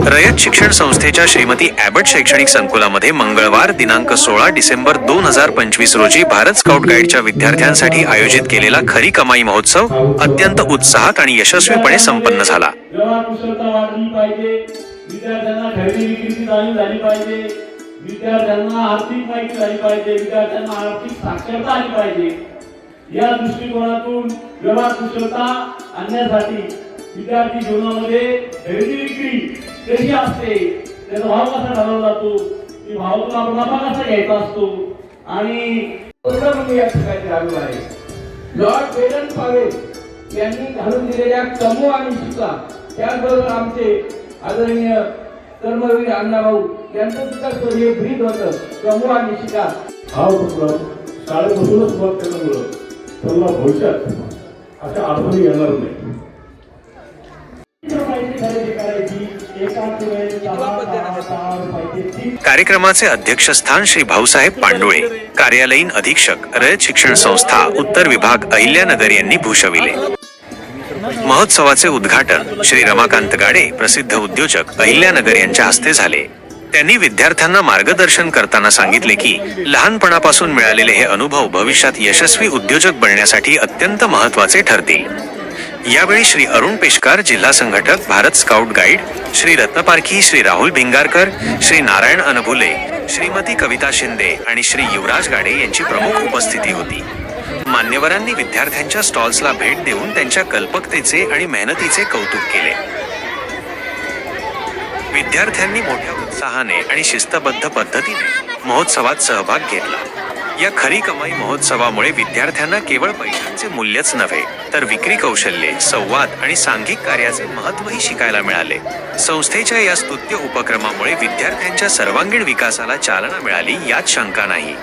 रयत शिक्षण संस्थेच्या श्रीमती ॲबट शैक्षणिक संकुलामध्ये मंगळवार दिनांक 16 डिसेंबर 2025 रोजी भारत स्काउट गाईडच्या विद्यार्थ्यांसाठी आयोजित केलेला खरी कमाई महोत्सव अत्यंत उत्साहात आणि यशस्वीपणे संपन्न झाला। विद्यार्थ्यांना आर्थिक माहिती झाली पाहिजे, विद्यार्थ्यांना आर्थिक साक्षरता आली पाहिजे। या दृष्टिकोनातून व्यवहार कुशलता आणण्यासाठी विद्यार्थी जीवनामध्ये खरेदी विक्री कशी असते, त्याचा भाव कसा ठरवला जातो, की भावातून आपण नफा कसा घ्यायचा असतो आणि या ठिकाणी चालू आहे। लॉर्ड बेरन पावेल यांनी घालून दिलेल्या चमू आणि शिका, त्याचबरोबर आमचे आदरणीय कर्मवीर अण्णाभाऊ यांचं सुद्धा हे ब्रीद होतं चमू आणि शिका। हा उपक्रम शाळेपासूनच सुरुवात केल्यामुळं त्यांना भविष्यात अशा अडचणी येणार नाही। कार्यक्रमाचे अध्यक्षस्थान श्री भाऊसाहेब पांडुळे, कार्यालयीन अधीक्षक रयत शिक्षण संस्था उत्तर विभाग अहिल्यानगर यांनी भूषविले। महोत्सवाचे उद्घाटन श्री रमाकांत गाडे, प्रसिद्ध उद्योजक अहिल्यानगर यांच्या हस्ते झाले। त्यांनी विद्यार्थ्यांना मार्गदर्शन करताना सांगितले की लहानपणापासून मिळालेले हे अनुभव भविष्यात यशस्वी उद्योजक बनण्यासाठी अत्यंत महत्त्वाचे ठरतील। यावेळी श्री अरुण पेशकार, जिल्हा संघटक भारत स्काउट गाईड, श्री रत्नपारखी, श्री राहुल भिंगारकर, श्री नारायण अनभुले, श्रीमती कविता शिंदे आणि श्री युवराज गाडे यांची प्रमुख उपस्थिती होती। मान्यवरांनी विद्यार्थ्यांच्या स्टॉल्सला भेट देऊन त्यांच्या कल्पकतेचे आणि मेहनतीचे कौतुक केले। विद्यार्थ्यांनी मोठ्या उत्साहाने आणि शिस्तबद्ध पद्धतीने महोत्सवात सहभाग घेतला। या खरी कमाई महोत्सवामुळे विद्यार्थ्यांना केवळ पैशांचे मूल्यच नव्हे तर विक्री कौशल्ये, संवाद आणि सांघिक कार्याचे महत्त्वही शिकायला मिळाले। संस्थेच्या या स्तुत्य उपक्रमामुळे विद्यार्थ्यांच्या सर्वांगीण विकासाला चालना मिळाली यात शंका नाही।